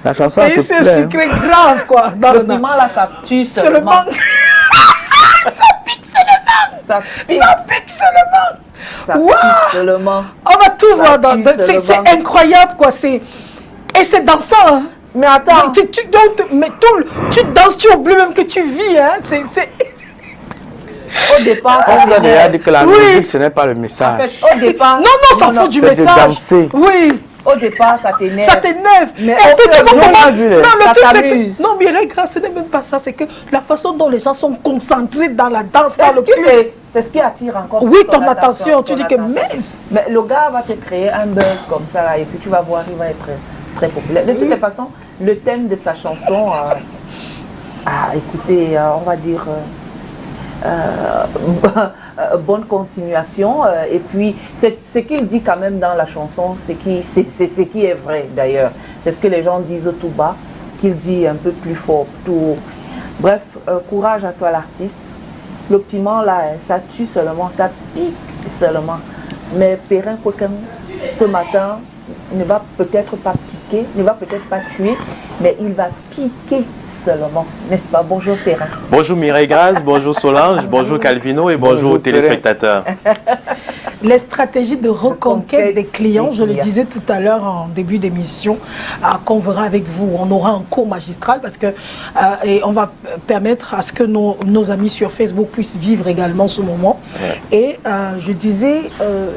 La chanson Et c'est un secret grave, quoi. Le piment, là, ça tue C'est le seulement. manque. Ça pique seulement. Ça pique. Ça pique seulement. Ça Wow. pique seulement. On va tout voir. tue C'est seulement. incroyable, quoi. Et c'est dansant, hein. Mais attends. Tu danses, tu oublies même que tu vis, hein. Au départ, On vous a déjà dit que la Oui. musique, ce n'est pas le en message. fait, au départ. Non, ça fout du c'est de message. danser. Oui. Au départ, ça t'énerve. Ça t'énerve. Mais Et puis tu vois on comment... a vu, Non, le ça truc c'est t'amuse. que... Non, Mireille Grasse, ce n'est même pas ça. C'est que la façon dont les gens sont concentrés dans la danse, C'est dans ce le qui clip. c'est ce qui attire encore. Oui, ton attention. Tu ton dis que attention. mince. Mais le gars va te créer un buzz comme ça, là, et puis tu vas voir, il va être très populaire. De toutes les façons, le thème de sa chanson, écoutez, on va dire... bonne continuation, et puis ce qu'il dit quand même dans la chanson, c'est ce qui est vrai d'ailleurs, c'est ce que les gens disent tout bas, qu'il dit un peu plus fort, tout. Bref, courage à toi l'artiste. Le piment là, ça tue seulement, ça pique seulement, mais Perrin Coquin ce matin ne va peut-être pas piquer, ne va peut-être pas tuer, mais il va piquer seulement, n'est-ce pas? Bonjour Perrin. Bonjour Mireille Grasse, bonjour Solange, bonjour Calvino et bonjour aux téléspectateurs. Les stratégies de reconquête des clients, des je le clients. disais tout à l'heure en début d'émission, qu'on verra avec vous. On aura un cours magistral parce que et on va permettre à ce que nos amis sur Facebook puissent vivre également ce moment. Ouais. Et je disais,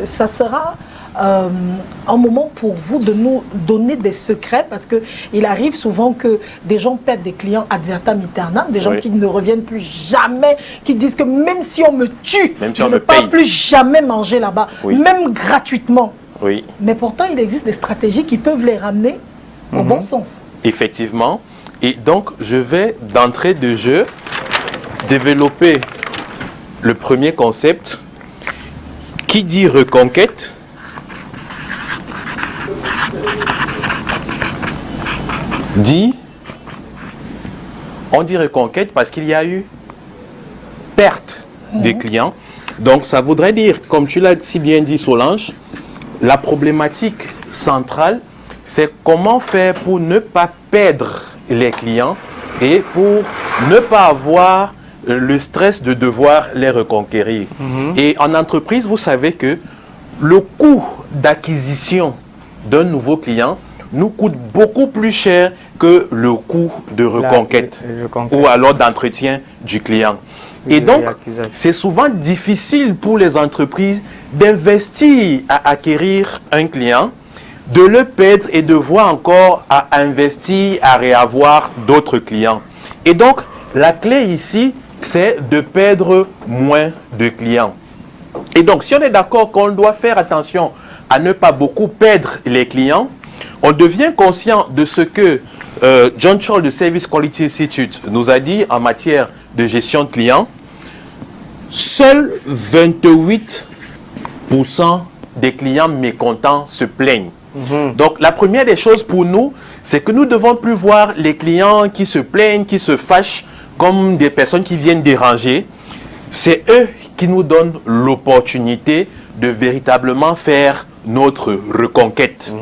ça sera un moment pour vous de nous donner des secrets parce qu'il arrive souvent que des gens perdent des clients ad vitam aeternam, des gens Oui. qui ne reviennent plus jamais, qui disent que même si on me tue, Même si je on ne me peux paye. plus jamais manger là-bas, Oui. même gratuitement. Oui, Mais pourtant, il existe des stratégies qui peuvent les ramener au bon sens. effectivement. Et donc, je vais d'entrée de jeu développer le premier concept qui dit reconquête. On dit reconquête parce qu'il y a eu perte des clients. Donc ça voudrait dire, comme tu l'as si bien dit Solange, la problématique centrale, c'est comment faire pour ne pas perdre les clients et pour ne pas avoir le stress de devoir les reconquérir. Et en entreprise, vous savez que le coût d'acquisition d'un nouveau client nous coûte beaucoup plus cher que le coût de reconquête ou alors d'entretien du client. Et donc, c'est souvent difficile pour les entreprises d'investir à acquérir un client, de le perdre et de voir encore à investir, à réavoir d'autres clients. Et donc, la clé ici, c'est de perdre moins de clients. Et donc, si on est d'accord qu'on doit faire attention à ne pas beaucoup perdre les clients, on devient conscient de ce que John Scholl de Service Quality Institute nous a dit en matière de gestion de clients. Seuls 28% des clients mécontents se plaignent. Donc, la première des choses pour nous, c'est que nous ne devons plus voir les clients qui se plaignent, qui se fâchent comme des personnes qui viennent déranger. C'est eux qui nous donnent l'opportunité de véritablement faire notre reconquête.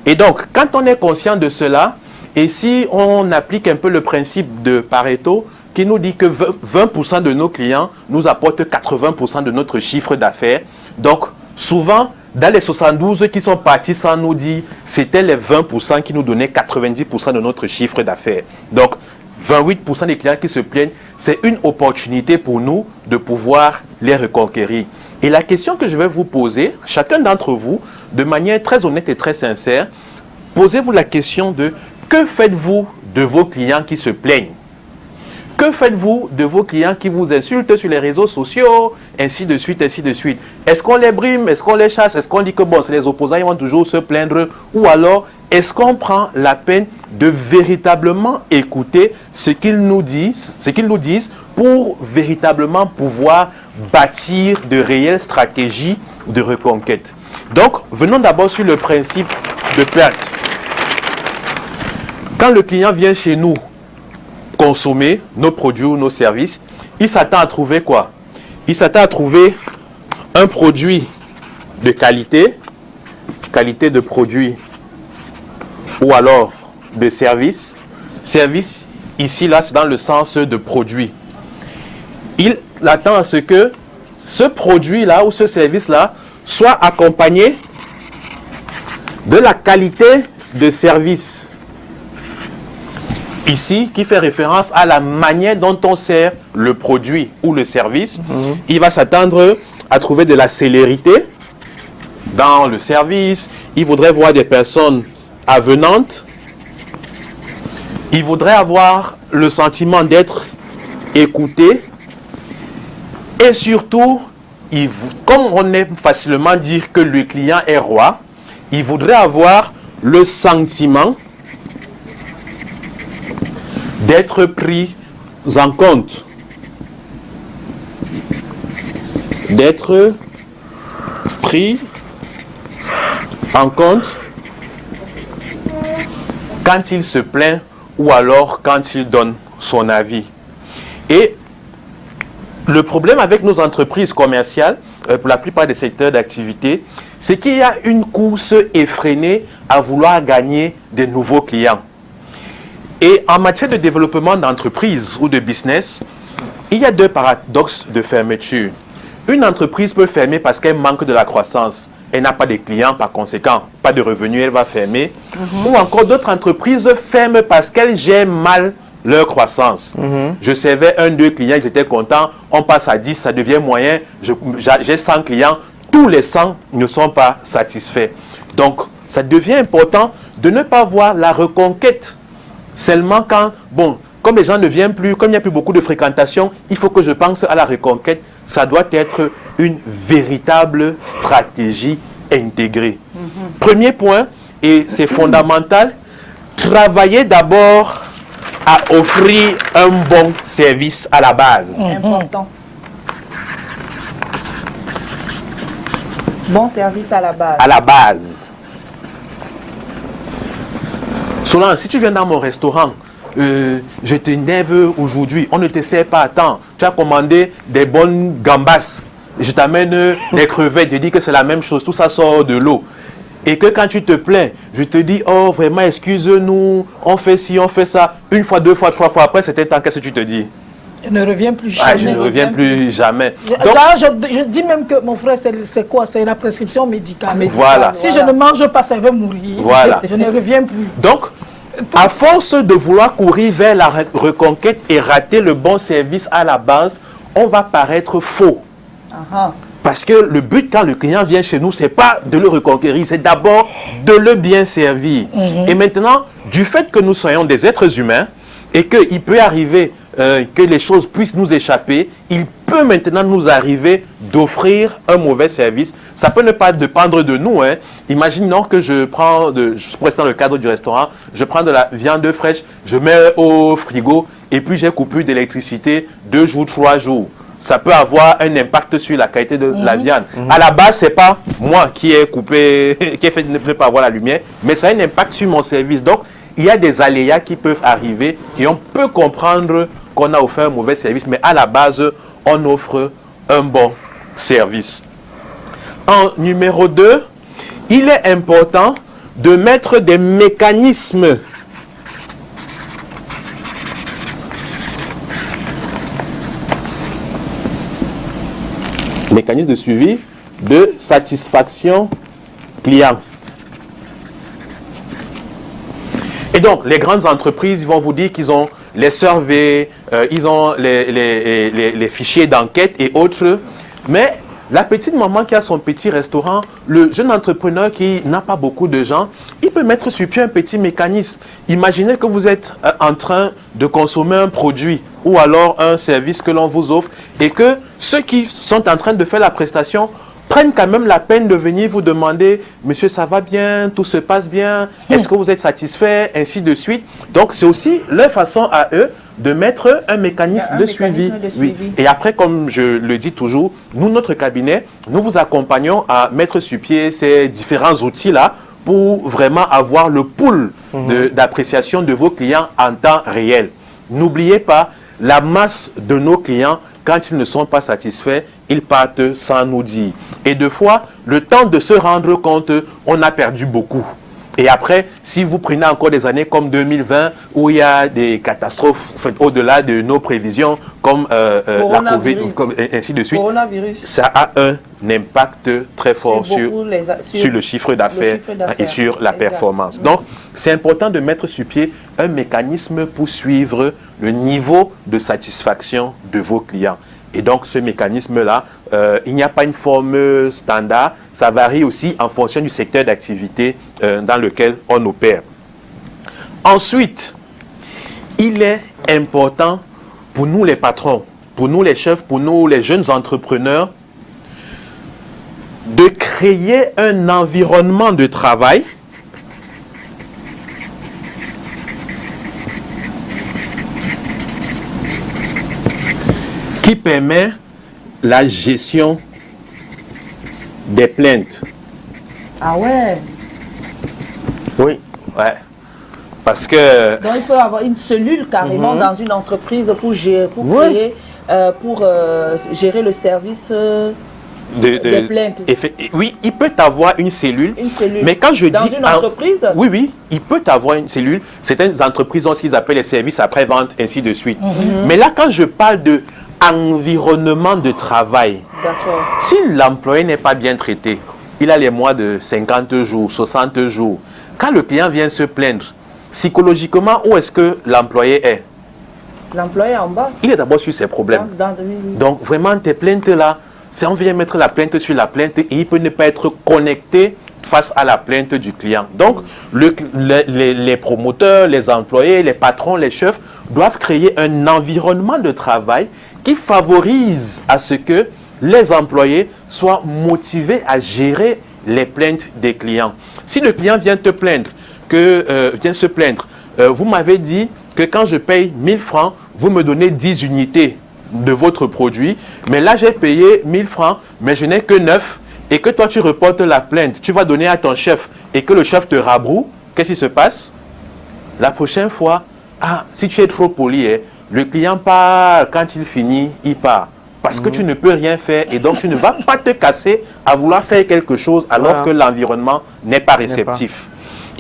Et donc, quand on est conscient de cela, et si on applique un peu le principe de Pareto, qui nous dit que 20% de nos clients nous apportent 80% de notre chiffre d'affaires. Donc, souvent, dans les 72 qui sont partis sans nous dire, c'était les 20% qui nous donnaient 90% de notre chiffre d'affaires. Donc, 28% des clients qui se plaignent, c'est une opportunité pour nous de pouvoir les reconquérir. Et la question que je vais vous poser, chacun d'entre vous, de manière très honnête et très sincère, posez-vous la question de que faites-vous de vos clients qui se plaignent? Que faites-vous de vos clients qui vous insultent sur les réseaux sociaux, ainsi de suite, ainsi de suite? Est-ce qu'on les brime? Est-ce qu'on les chasse? Est-ce qu'on dit que bon, c'est les opposants, ils vont toujours se plaindre? Ou alors, est-ce qu'on prend la peine de véritablement écouter ce qu'ils nous disent, pour véritablement pouvoir bâtir de réelles stratégies de reconquête? Donc, venons d'abord sur le principe de perte. Quand le client vient chez nous consommer nos produits ou nos services, il s'attend à trouver quoi? Il s'attend à trouver un produit de qualité de produit, ou alors de service. Service, ici, là, c'est dans le sens de produit. Il attend à ce que ce produit-là ou ce service-là soit accompagné de la qualité de service. Ici, qui fait référence à la manière dont on sert le produit ou le service. Il va s'attendre à trouver de la célérité dans le service. Il voudrait voir des personnes avenantes. Il voudrait avoir le sentiment d'être écouté. Et surtout, comme on aime facilement dire que le client est roi, il voudrait avoir le sentiment d'être pris en compte. D'être pris en compte quand il se plaint ou alors quand il donne son avis. Et le problème avec nos entreprises commerciales, pour la plupart des secteurs d'activité, c'est qu'il y a une course effrénée à vouloir gagner de nouveaux clients. Et en matière de développement d'entreprise ou de business, il y a deux paradoxes de fermeture. Une entreprise peut fermer parce qu'elle manque de la croissance. Elle n'a pas de clients, par conséquent, pas de revenus, elle va fermer. Ou encore d'autres entreprises ferment parce qu'elles gèrent mal leur croissance. Je servais 1-2 clients, ils étaient contents. On passe à 10, ça devient moyen. J'ai 100 clients. Tous les 100 ne sont pas satisfaits. Donc, ça devient important de ne pas voir la reconquête seulement quand, bon, comme les gens ne viennent plus, comme il n'y a plus beaucoup de fréquentation, il faut que je pense à la reconquête. Ça doit être une véritable stratégie intégrée. Premier point, et c'est fondamental, travailler d'abord à offrir un bon service à la base. Important. Bon service à la base. À la base. Solange, si tu viens dans mon restaurant, je t'énerve aujourd'hui, on ne te sert pas à temps. Tu as commandé des bonnes gambas, je t'amène des crevettes, je dis que c'est la même chose, tout ça sort de l'eau. Et que quand tu te plains, je te dis, oh vraiment, excuse-nous, on fait ci, on fait ça. Une fois, 2 fois, 3 fois après, c'était temps, qu'est-ce que tu te dis? Je ne reviens plus jamais. Ah, je ne reviens plus jamais. Donc, là, je dis même que mon frère, c'est quoi? C'est la prescription médicale. Voilà. Si je ne mange pas, ça va mourir. Voilà. Je ne reviens plus. Donc, à force de vouloir courir vers la reconquête et rater le bon service à la base, on va paraître faux. Parce que le but quand le client vient chez nous, ce n'est pas de le reconquérir, c'est d'abord de le bien servir. Et maintenant, du fait que nous soyons des êtres humains et qu'il peut arriver que les choses puissent nous échapper, il peut maintenant nous arriver d'offrir un mauvais service. Ça peut ne pas dépendre de nous. Imaginons que je prends, je reste dans le cadre du restaurant, je prends de la viande fraîche, je mets au frigo et puis j'ai coupure d'électricité 2 jours, 3 jours. Ça peut avoir un impact sur la qualité de la viande. À la base, ce n'est pas moi qui ai coupé, qui ai fait ne pas avoir la lumière, mais ça a un impact sur mon service. Donc, il y a des aléas qui peuvent arriver et on peut comprendre qu'on a offert un mauvais service, mais à la base, on offre un bon service. En numéro 2, il est important de mettre des mécanismes de suivi de satisfaction client. Et donc, les grandes entreprises vont vous dire qu'ils ont les surveys, ils ont les fichiers d'enquête et autres. Mais la petite maman qui a son petit restaurant, le jeune entrepreneur qui n'a pas beaucoup de gens, il peut mettre sur pied un petit mécanisme. Imaginez que vous êtes en train de consommer un produit ou alors un service que l'on vous offre et que ceux qui sont en train de faire la prestation prennent quand même la peine de venir vous demander « Monsieur, ça va bien? Tout se passe bien? Est-ce que vous êtes satisfait ?» Ainsi de suite. Donc, c'est aussi leur façon à eux de mettre un mécanisme de suivi. Oui. Et après, comme je le dis toujours, nous, notre cabinet, nous vous accompagnons à mettre sur pied ces différents outils-là pour vraiment avoir le pool d'appréciation de vos clients en temps réel. N'oubliez pas, la masse de nos clients, quand ils ne sont pas satisfaits, ils partent sans nous dire. Et deux fois, le temps de se rendre compte, on a perdu beaucoup. Et après, si vous prenez encore des années comme 2020, où il y a des catastrophes au-delà de nos prévisions, comme la Covid, comme, ainsi de suite, ça a un impact très fort sur le chiffre d'affaires et sur la performance. Donc, c'est important de mettre sur pied un mécanisme pour suivre le niveau de satisfaction de vos clients. Et donc, ce mécanisme-là, il n'y a pas une forme standard. Ça varie aussi en fonction du secteur d'activité dans lequel on opère. Ensuite, il est important pour nous les patrons, pour nous les chefs, pour nous les jeunes entrepreneurs, de créer un environnement de travail qui permet la gestion des plaintes. Ah ouais? Oui. Ouais. Parce que... Donc il faut avoir une cellule carrément dans une entreprise pour gérer, gérer le service des plaintes. Oui, il peut avoir une cellule. Mais quand je dans dis... Dans une entreprise? Oui, il peut avoir une cellule. Certaines entreprises ont ce qu'ils appellent les services après-vente, ainsi de suite. Mais là, quand je parle de environnement de travail. Si l'employé n'est pas bien traité, il a les mois de 50 jours, 60 jours. Quand le client vient se plaindre, psychologiquement, où est-ce que l'employé est? L'employé en bas. Il est d'abord sur ses problèmes. Donc vraiment, tes plaintes-là, si on vient mettre la plainte sur la plainte, et il peut ne pas être connecté face à la plainte du client. Donc, les promoteurs, les employés, les patrons, les chefs doivent créer un environnement de travail qui favorise à ce que les employés soient motivés à gérer les plaintes des clients. Si le client vient te plaindre, vient se plaindre, vous m'avez dit que quand je paye 1000 francs, vous me donnez 10 unités de votre produit, mais là j'ai payé 1000 francs, mais je n'ai que 9, et que toi tu reportes la plainte, tu vas donner à ton chef, et que le chef te rabroue, qu'est-ce qui se passe? La prochaine fois, si tu es trop poli, le client part, quand il finit, il part. Parce que tu ne peux rien faire et donc tu ne vas pas te casser à vouloir faire quelque chose alors que l'environnement n'est pas réceptif.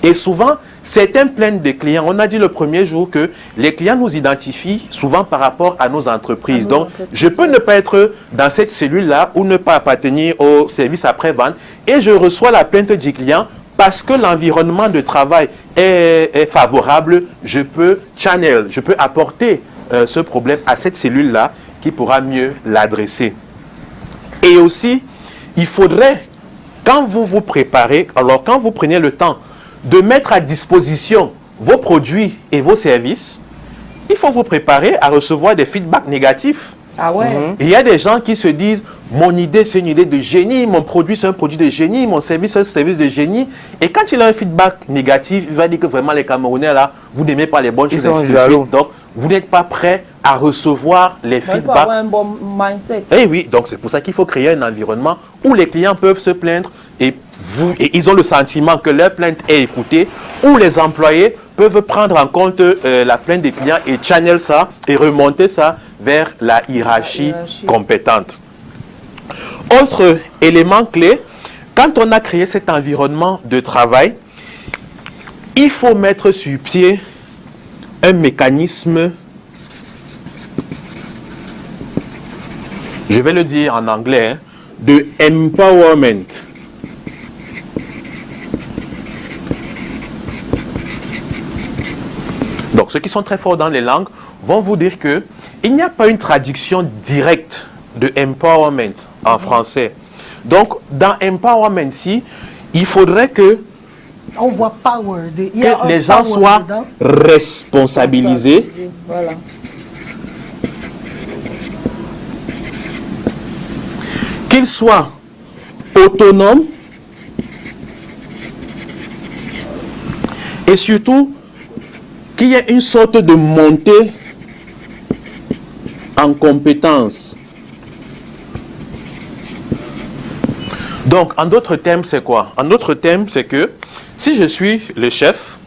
Et souvent, certaines plaintes des clients, on a dit le premier jour que les clients nous identifient souvent par rapport à nos entreprises. Donc, je peux ne pas être dans cette cellule-là ou ne pas appartenir au service après-vente et je reçois la plainte du client parce que l'environnement de travail est favorable, je peux apporter ce problème à cette cellule-là qui pourra mieux l'adresser. Et aussi, il faudrait, quand vous vous préparez, alors quand vous prenez le temps de mettre à disposition vos produits et vos services, il faut vous préparer à recevoir des feedbacks négatifs. Ah ouais. Il y a des gens qui se disent, mon idée c'est une idée de génie, mon produit c'est un produit de génie, mon service c'est un service de génie. Et quand il a un feedback négatif, il va dire que vraiment les Camerounais là, vous n'aimez pas les bonnes choses. Ils sont jaloux. Donc vous n'êtes pas prêt à recevoir les feedbacks. Il faut avoir un bon mindset. Et oui, donc c'est pour ça qu'il faut créer un environnement où les clients peuvent se plaindre et ils ont le sentiment que leur plainte est écoutée, où les employés peuvent prendre en compte la plainte des clients et channel ça et remonter ça vers la hiérarchie compétente. Autre élément clé, quand on a créé cet environnement de travail, il faut mettre sur pied un mécanisme, je vais le dire en anglais, de empowerment. Donc, ceux qui sont très forts dans les langues vont vous dire que il n'y a pas une traduction directe de empowerment en français. Donc, dans empowerment, il faudrait que on voit power. Que les gens soient responsabilisés. Voilà. Qu'ils soient autonomes et surtout qu'il y ait une sorte de montée en compétences. Donc, en d'autres termes, c'est quoi? En d'autres termes, c'est que si je suis le chef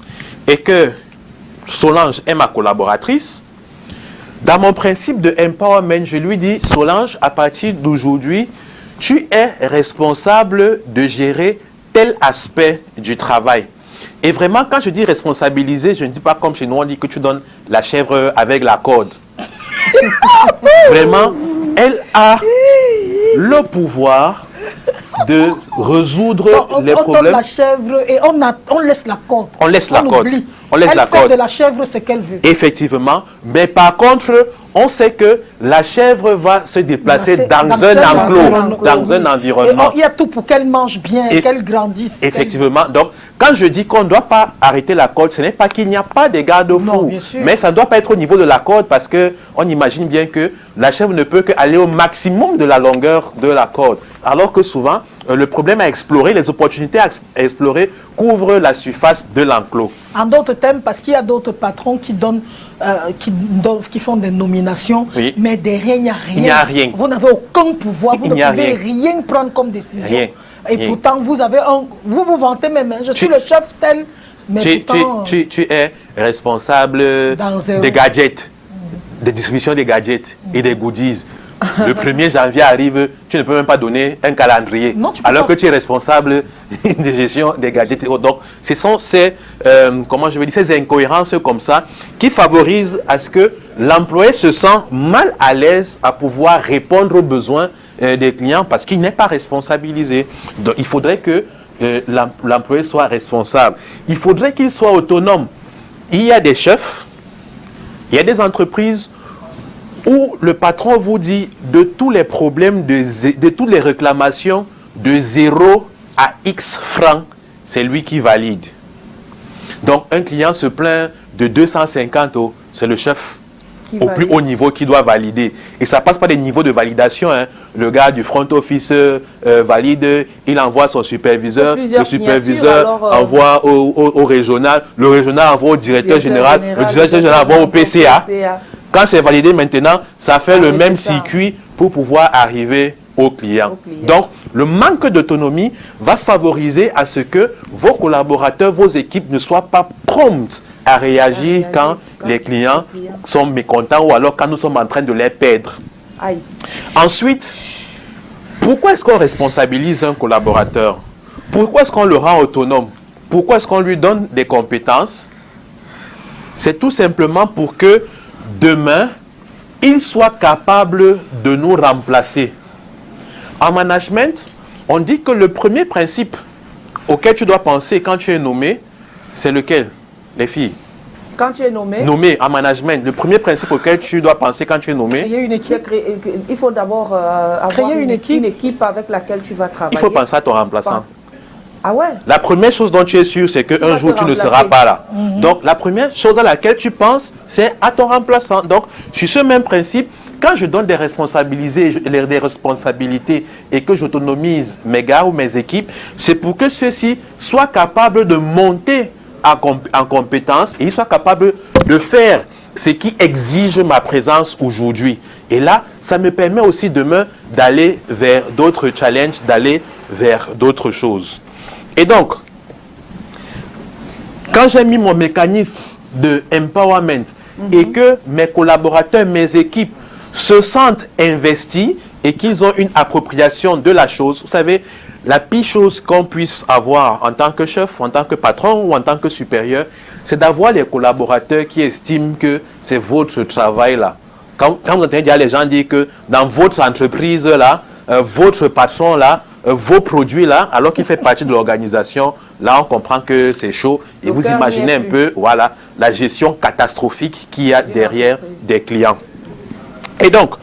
et que Solange est ma collaboratrice, dans mon principe de empowerment, je lui dis, Solange, à partir d'aujourd'hui, tu es responsable de gérer tel aspect du travail. Et vraiment, quand je dis responsabiliser, je ne dis pas comme chez nous, on dit que tu donnes la chèvre avec la corde. Vraiment, elle a le pouvoir de résoudre les on problèmes. donne la chèvre et on laisse la corde. On laisse la corde. Oublie. On laisse elle la fait corde. de la chèvre ce qu'elle veut. Effectivement. Mais par contre, on sait que la chèvre va se déplacer dans un enclos, dans un environnement. Il y a tout pour qu'elle mange bien, qu'elle grandisse. Effectivement. Donc, quand je dis qu'on ne doit pas arrêter la corde, ce n'est pas qu'il n'y a pas de garde-fous. Mais ça ne doit pas être au niveau de la corde parce qu'on imagine bien que la chèvre ne peut qu'aller au maximum de la longueur de la corde. Alors que souvent, le problème à explorer, les opportunités à explorer couvrent la surface de l'enclos. En d'autres termes, parce qu'il y a d'autres patrons qui qui font des nominations, oui. mais derrière, il n'y a rien. Il n'y a rien. Vous n'avez aucun pouvoir, vous ne pouvez rien prendre comme décision. Rien. Et pourtant, vous avez vous vantez même, hein, je suis le chef tel, mais pourtant... Tu es responsable des gadgets, des distributions des gadgets et des goodies. Le 1er janvier arrive, tu ne peux même pas donner un calendrier, non, alors que tu es responsable de gestion des gadgets. Donc, ce sont ces, comment je vais dire, ces incohérences comme ça qui favorisent à ce que l'employé se sent mal à l'aise à pouvoir répondre aux besoins des clients parce qu'il n'est pas responsabilisé. Donc, il faudrait que l'employé soit responsable. Il faudrait qu'il soit autonome. Il y a des chefs, il y a des entreprises où le patron vous dit de tous les problèmes, de toutes les réclamations, de 0 à X francs, c'est lui qui valide. Donc, un client se plaint de 250 €, c'est le chef au plus haut niveau qui doit valider. Et ça passe par des niveaux de validation. Hein. Le gars du front office valide, il envoie son superviseur, le superviseur envoie au régional, le régional envoie au directeur général, le directeur général envoie au PCA. Quand c'est validé maintenant, ça fait le même circuit pour pouvoir arriver au client. Donc, le manque d'autonomie va favoriser à ce que vos collaborateurs, vos équipes ne soient pas promptes à réagir quand les clients sont mécontents ou alors quand nous sommes en train de les perdre. Aïe. Ensuite, pourquoi est-ce qu'on responsabilise un collaborateur? Pourquoi est-ce qu'on le rend autonome? Pourquoi est-ce qu'on lui donne des compétences? C'est tout simplement pour que demain, il soit capable de nous remplacer. En management, on dit que le premier principe auquel tu dois penser quand tu es nommé, c'est lequel, les filles? Quand tu es nommé? Nommé en management, le premier principe auquel tu dois penser quand tu es nommé? Créer une équipe. Il faut d'abord avoir une équipe avec laquelle tu vas travailler. Il faut penser à ton remplaçant. Ah ouais? La première chose dont tu es sûr, c'est qu'un jour, tu ne seras pas là. Donc, la première chose à laquelle tu penses, c'est à ton remplaçant. Donc, sur ce même principe, quand je donne des responsabilités et que j'autonomise mes gars ou mes équipes, c'est pour que ceux-ci soient capables de monter en compétence et ils soient capables de faire ce qui exige ma présence aujourd'hui. Et là, ça me permet aussi demain d'aller vers d'autres challenges, d'aller vers d'autres choses. Et donc, quand j'ai mis mon mécanisme de empowerment et que mes collaborateurs, mes équipes se sentent investis et qu'ils ont une appropriation de la chose, vous savez, la pire chose qu'on puisse avoir en tant que chef, en tant que patron ou en tant que supérieur, c'est d'avoir les collaborateurs qui estiment que c'est votre travail là. Quand vous entendez dire les gens dire que dans votre entreprise là, votre patron là, vos produits là, alors qu'il fait partie de l'organisation, là on comprend que c'est chaud. Et vous imaginez un peu, voilà, la gestion catastrophique qu'il y a derrière des clients. Et donc,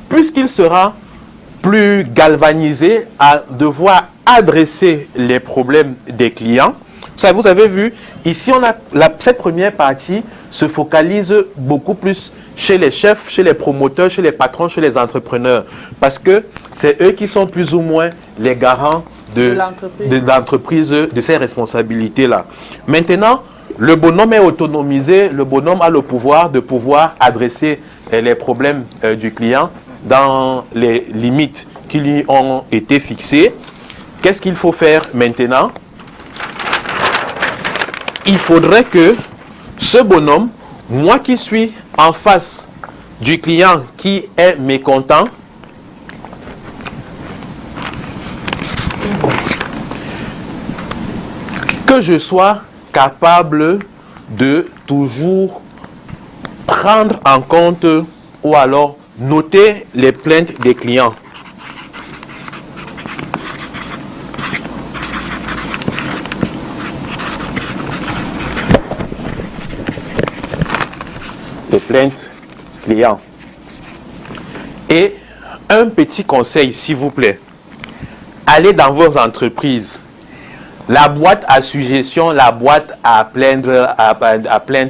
puisqu'il sera plus galvanisé à devoir adresser les problèmes des clients, ça, vous avez vu, ici on a cette première partie se focalise beaucoup plus chez les chefs, chez les promoteurs, chez les patrons, chez les entrepreneurs. Parce que c'est eux qui sont plus ou moins les garants de l'entreprise, de ces responsabilités-là. Maintenant, le bonhomme est autonomisé, le bonhomme a le pouvoir de pouvoir adresser les problèmes du client dans les limites qui lui ont été fixées. Qu'est-ce qu'il faut faire maintenant? Il faudrait que ce bonhomme, moi qui suis en face du client qui est mécontent, que je sois capable de toujours prendre en compte ou alors noter les plaintes des clients. Les plaintes clients. Et un petit conseil, s'il vous plaît. Allez dans vos entreprises. La boîte à suggestions, la boîte à plainte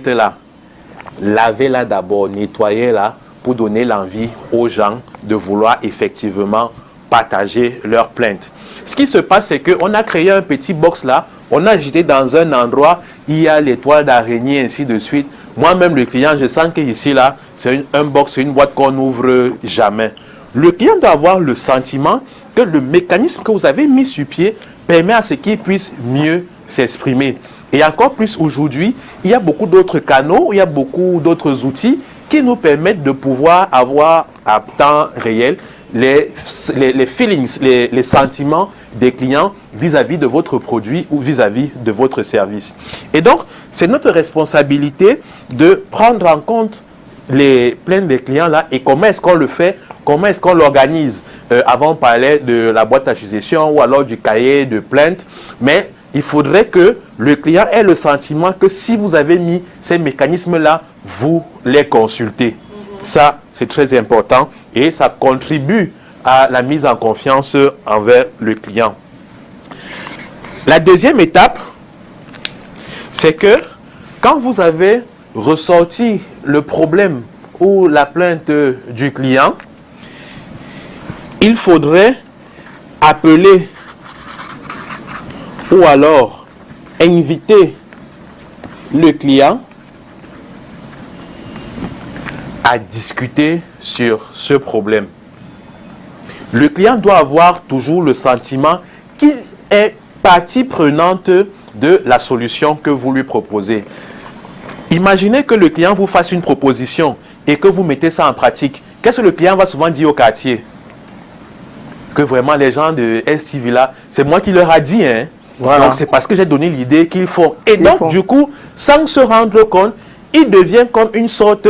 là, lavez-la d'abord, nettoyez-la pour donner l'envie aux gens de vouloir effectivement partager leurs plaintes. Ce qui se passe, c'est qu'on a créé un petit box là, on a jeté dans un endroit, il y a l'étoile d'araignée, ainsi de suite. Moi-même, le client, je sens que ici là, c'est un box, c'est une boîte qu'on n'ouvre jamais. Le client doit avoir le sentiment que le mécanisme que vous avez mis sur pied permet à ce qu'il puisse mieux s'exprimer. Et encore plus aujourd'hui, il y a beaucoup d'autres canaux, il y a beaucoup d'autres outils qui nous permettent de pouvoir avoir à temps réel les feelings, les sentiments des clients vis-à-vis de votre produit ou vis-à-vis de votre service. Et donc, c'est notre responsabilité de prendre en compte les plaintes des clients là et comment est-ce qu'on le fait, comment est-ce qu'on l'organise. Avant, on parlait de la boîte à suggestions ou alors du cahier de plaintes, mais il faudrait que le client ait le sentiment que si vous avez mis ces mécanismes-là, vous les consultez. Ça, c'est très important et ça contribue à la mise en confiance envers le client. La deuxième étape, c'est que quand vous avez ressorti le problème ou la plainte du client, il faudrait appeler ou alors inviter le client à discuter sur ce problème. Le client doit avoir toujours le sentiment qu'il est partie prenante de la solution que vous lui proposez. Imaginez que le client vous fasse une proposition et que vous mettez ça en pratique. Qu'est-ce que le client va souvent dire au quartier? Que vraiment les gens de STV là, c'est moi qui leur a dit, hein. Voilà. Donc c'est parce que j'ai donné l'idée qu'ils font. Et donc du coup, sans se rendre compte, il devient comme une sorte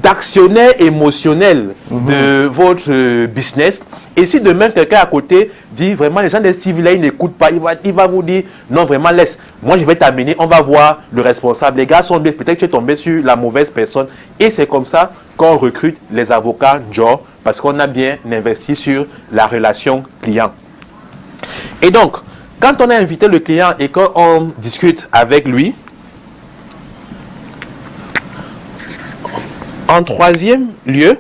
d'actionnaire émotionnel de votre business. Et si demain quelqu'un à côté dit vraiment les gens de STV là, ils n'écoutent pas, il va vous dire non vraiment laisse, moi je vais t'amener, on va voir le responsable. Les gars sont bien, peut-être que tu es tombé sur la mauvaise personne. Et c'est comme ça qu'on recrute les avocats Joe, parce qu'on a bien investi sur la relation client. Et donc, quand on a invité le client et qu'on discute avec lui, en troisième lieu,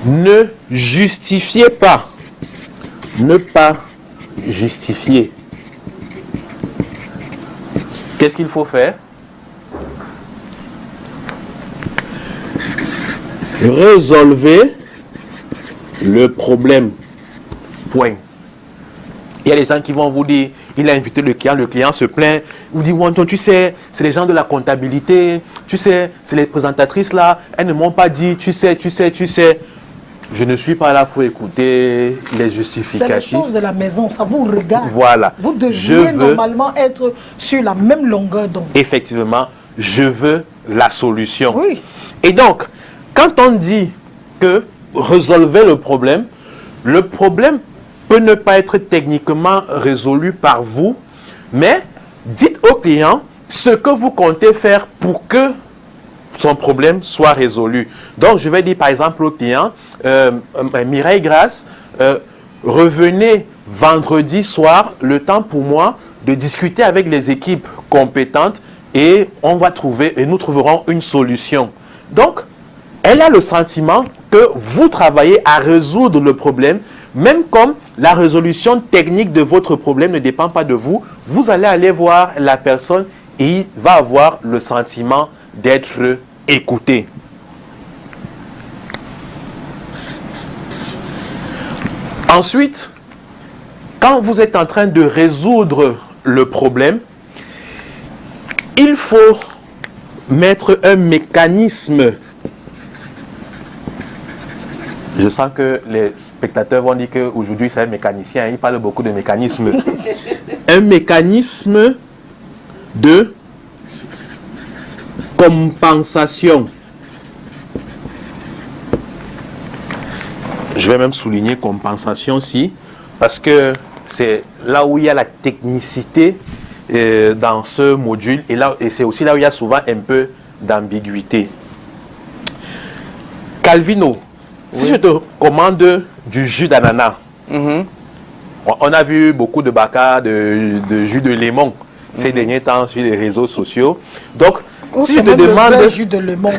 ne justifiez pas. Ne pas justifier. Qu'est-ce qu'il faut faire? Résolvez le problème. Point. Il y a des gens qui vont vous dire, il a invité le client se plaint, vous dit, Wanton, tu sais, c'est les gens de la comptabilité, tu sais, c'est les présentatrices là, elles ne m'ont pas dit, tu sais. Je ne suis pas là pour écouter les justificatifs. C'est les choses de la maison, ça vous regarde. Voilà. Vous devriez normalement être sur la même longueur d'onde. Effectivement, je veux la solution. Oui. Et donc, quand on dit que résolvez le problème peut ne pas être techniquement résolu par vous, mais dites au client ce que vous comptez faire pour que son problème soit résolu. Donc, je vais dire par exemple au client, Mireille Grasse, revenez vendredi soir, le temps pour moi de discuter avec les équipes compétentes et nous trouverons une solution. Donc, elle a le sentiment que vous travaillez à résoudre le problème, même comme la résolution technique de votre problème ne dépend pas de vous, vous allez aller voir la personne et il va avoir le sentiment d'être écouté. Ensuite, quand vous êtes en train de résoudre le problème, il faut mettre un mécanisme. Je sens que les spectateurs vont dire qu'aujourd'hui c'est un mécanicien, il parle beaucoup de mécanismes. un mécanisme de compensation. Je vais même souligner compensation aussi, parce que c'est là où il y a la technicité dans ce module, et c'est aussi là où il y a souvent un peu d'ambiguïté. Calvino, si je te commande du jus d'ananas, on a vu beaucoup de bacas, de jus de limon ces derniers temps sur les réseaux sociaux. Donc, ou si je te demande le jus de limon,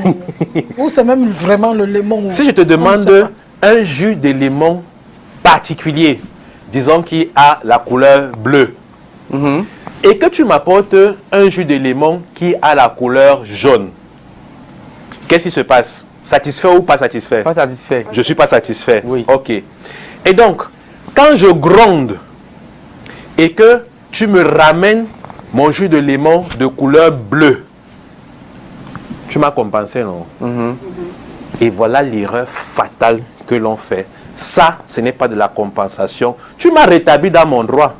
ou c'est même vraiment le limon. Si je te demande un jus de limon particulier, disons qui a la couleur bleue, et que tu m'apportes un jus de limon qui a la couleur jaune, qu'est-ce qui se passe? Satisfait ou pas satisfait? Pas satisfait. Je ne suis pas satisfait. Oui. Ok. Et donc, quand je gronde et que tu me ramènes mon jus de limon de couleur bleue, tu m'as compensé, non? Et voilà l'erreur fatale que l'on fait. Ça, ce n'est pas de la compensation. Tu m'as rétabli dans mon droit.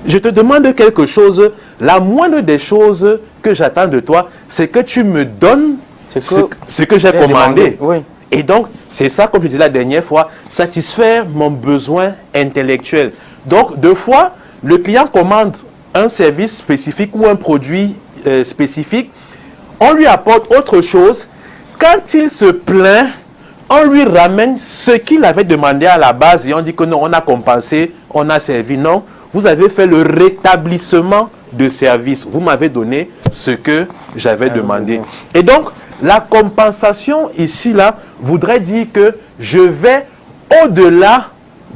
Je te demande quelque chose. La moindre des choses que j'attends de toi, c'est que tu me donnes ce que j'ai commandé. Oui. Et donc, c'est ça, comme je disais la dernière fois, satisfaire mon besoin intellectuel. Donc, deux fois, le client commande un service spécifique ou un produit spécifique, on lui apporte autre chose. Quand il se plaint, on lui ramène ce qu'il avait demandé à la base et on dit que non, on a compensé, on a servi. Non, vous avez fait le rétablissement de service. Vous m'avez donné ce que j'avais demandé. Et donc, la compensation ici, là, voudrait dire que je vais au-delà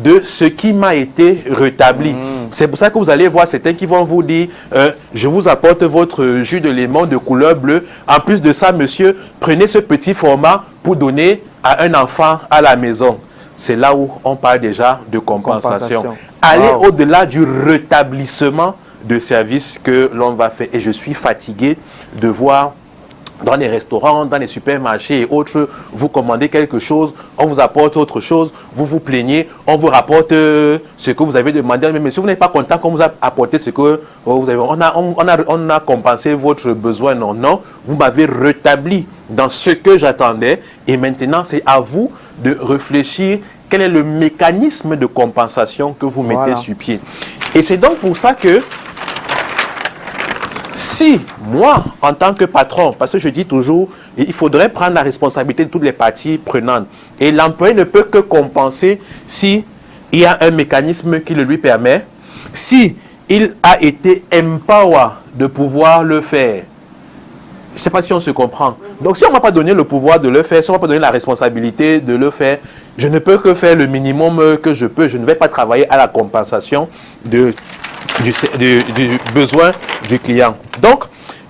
de ce qui m'a été rétabli. C'est pour ça que vous allez voir certains qui vont vous dire je vous apporte votre jus de limon de couleur bleue. En plus de ça, monsieur, prenez ce petit format pour donner à un enfant à la maison. C'est là où on parle déjà de compensation. Aller au-delà du rétablissement de service que l'on va faire. Et je suis fatigué de voir dans les restaurants, dans les supermarchés et autres, vous commandez quelque chose, on vous apporte autre chose, vous vous plaignez, on vous rapporte ce que vous avez demandé. Mais si vous n'êtes pas content qu'on vous a apporté ce que vous avez, on a compensé votre besoin. Non, non, vous m'avez rétabli dans ce que j'attendais. Et maintenant, c'est à vous de réfléchir quel est le mécanisme de compensation que vous mettez sur pied. Et c'est donc pour ça que si moi, en tant que patron, parce que je dis toujours, il faudrait prendre la responsabilité de toutes les parties prenantes. Et l'employé ne peut que compenser si il y a un mécanisme qui le lui permet, si il a été empower de pouvoir le faire. Je ne sais pas si on se comprend. Donc si on ne m'a pas donné le pouvoir de le faire, si on ne m'a pas donné la responsabilité de le faire, je ne peux que faire le minimum que je peux. Je ne vais pas travailler à la compensation du besoin du client. Donc,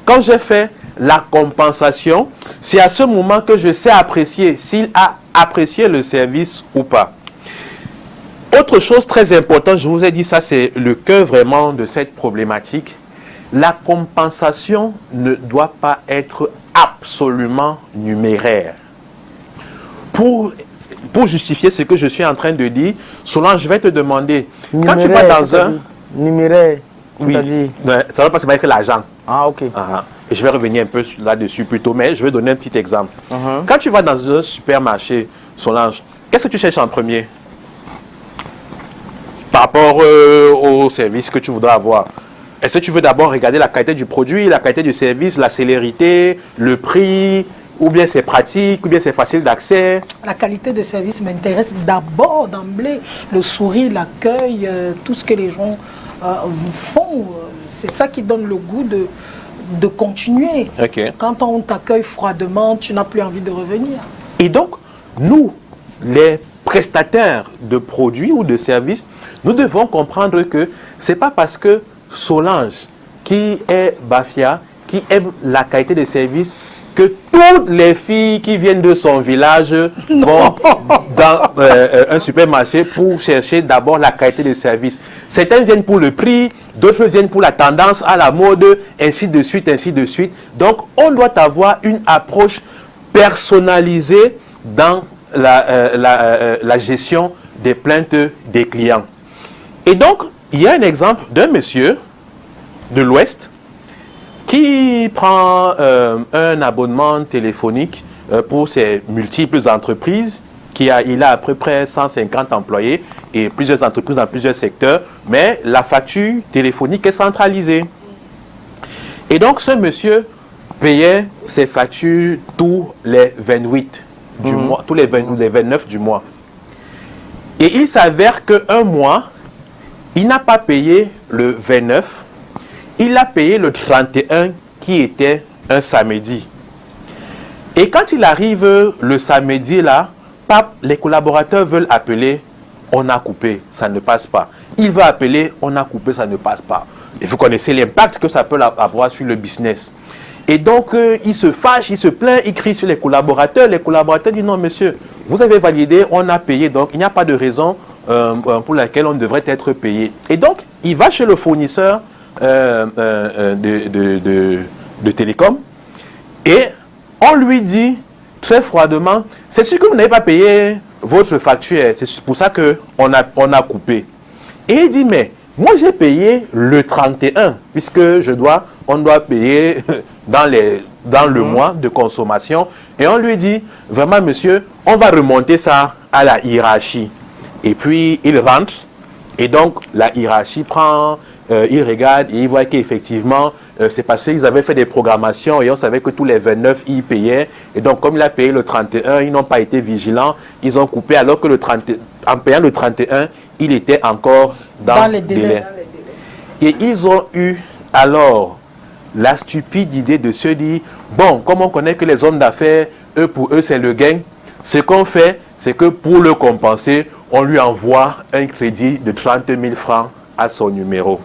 quand j'ai fait la compensation, c'est à ce moment que je sais apprécier s'il a apprécié le service ou pas. Autre chose très importante, je vous ai dit ça, c'est le cœur vraiment de cette problématique. La compensation ne doit pas être absolument numéraire. Pour justifier ce que je suis en train de dire, Solange, je vais te demander, quand tu vas dans un... Numéraire, oui, ça va pas se mettre l'argent. Ah, ok. Et je vais revenir un peu là-dessus plus tôt, mais je vais donner un petit exemple. Quand tu vas dans un supermarché, Solange, qu'est-ce que tu cherches en premier? Par rapport au service que tu voudras avoir. Est-ce que tu veux d'abord regarder la qualité du produit, la qualité du service, la célérité, le prix, ou bien c'est pratique, ou bien c'est facile d'accès? La qualité de service m'intéresse d'abord, d'emblée. Le sourire, l'accueil, tout ce que les gens vous font. C'est ça qui donne le goût de continuer. Okay. Quand on t'accueille froidement, tu n'as plus envie de revenir. Et donc, nous, les prestataires de produits ou de services, nous devons comprendre que ce n'est pas parce que Solange, qui est Bafia, qui aime la qualité de service, que toutes les filles qui viennent de son village vont dans un supermarché pour chercher d'abord la qualité de service. Certains viennent pour le prix, d'autres viennent pour la tendance à la mode, ainsi de suite, ainsi de suite. Donc, on doit avoir une approche personnalisée dans la gestion des plaintes des clients. Et donc, il y a un exemple d'un monsieur de l'Ouest qui prend un abonnement téléphonique pour ses multiples entreprises. Il a à peu près 150 employés et plusieurs entreprises dans plusieurs secteurs, mais la facture téléphonique est centralisée. Et donc, ce monsieur payait ses factures tous les 28 du mois, tous les 29 du mois. Et il s'avère qu'un mois, il n'a pas payé le 29, il a payé le 31 qui était un samedi. Et quand il arrive le samedi là, les collaborateurs veulent appeler, on a coupé, ça ne passe pas. Il veut appeler, on a coupé, ça ne passe pas. Et vous connaissez l'impact que ça peut avoir sur le business. Et donc, il se fâche, il se plaint, il crie sur les collaborateurs. Les collaborateurs disent, non monsieur, vous avez validé, on a payé, donc il n'y a pas de raison pour laquelle on devrait être payé. Et donc, il va chez le fournisseur de télécom et on lui dit très froidement, c'est sûr que vous n'avez pas payé votre facture, c'est pour ça qu'on a coupé. Et il dit, mais moi j'ai payé le 31, puisque on doit payer dans le mois de consommation. Et on lui dit, vraiment monsieur, on va remonter ça à la hiérarchie. Et puis il rentre, et donc la hiérarchie prend, il regarde et il voit qu'effectivement, c'est parce qu'ils avaient fait des programmations et on savait que tous les 29, ils payaient. Et donc, comme il a payé le 31, ils n'ont pas été vigilants. Ils ont coupé alors que en payant le 31, il était encore dans les délais. Et ils ont eu alors la stupide idée de se dire, bon, comme on connaît que les hommes d'affaires, pour eux, c'est le gain. Ce qu'on fait, c'est que pour le compenser, on lui envoie un crédit de 30 000 francs à son numéro.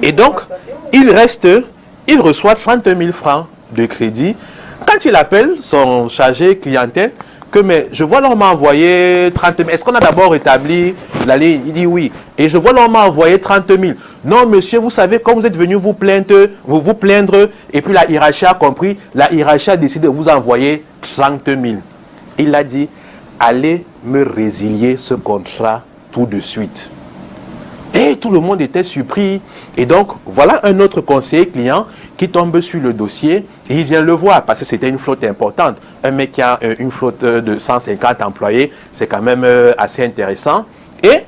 Et donc, il reçoit 30 000 francs de crédit. Quand il appelle son chargé clientèle, mais je vois l'on m'a envoyé 30 000. Est-ce qu'on a d'abord établi la ligne? Il dit oui. Et je vois l'on m'a envoyé 30 000. Non, monsieur, vous savez, comme vous êtes venu vous plaindre, et puis la hiérarchie a compris, la hiérarchie a décidé de vous envoyer 30 000. Il a dit, allez me résilier ce contrat tout de suite. Et tout le monde était surpris. Et donc, voilà un autre conseiller client qui tombe sur le dossier et il vient le voir parce que c'était une flotte importante. Un mec qui a une flotte de 150 employés, c'est quand même assez intéressant. Et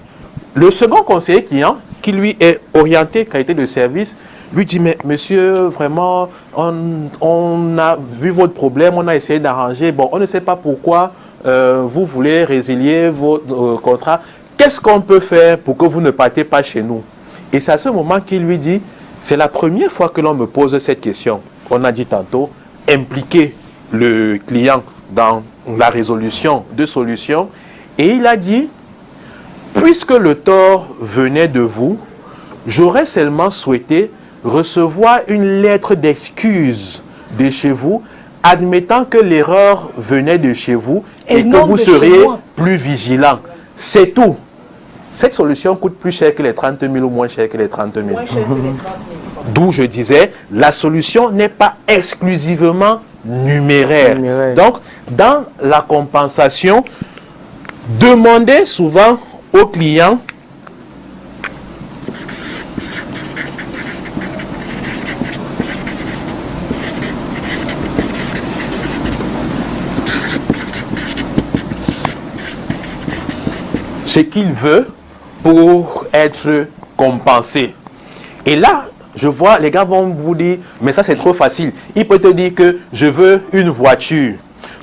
le second conseiller client, qui lui est orienté qualité de service, lui dit, mais monsieur, vraiment, on a vu votre problème, on a essayé d'arranger. Bon, on ne sait pas pourquoi vous voulez résilier votre contrat. Qu'est-ce qu'on peut faire pour que vous ne partez pas chez nous? Et c'est à ce moment qu'il lui dit, c'est la première fois que l'on me pose cette question. On a dit tantôt, impliquer le client dans la résolution de solutions. Et il a dit, puisque le tort venait de vous, j'aurais seulement souhaité recevoir une lettre d'excuse de chez vous, admettant que l'erreur venait de chez vous et que vous seriez plus vigilant. C'est tout. Cette solution coûte plus cher que les 30 000 ou moins cher que les 30 000. D'où je disais, la solution n'est pas exclusivement numéraire. Donc, dans la compensation, demandez souvent aux clients ce qu'il veut pour être compensé. Et là, je vois, les gars vont vous dire, mais ça c'est trop facile. Il peut te dire que je veux une voiture.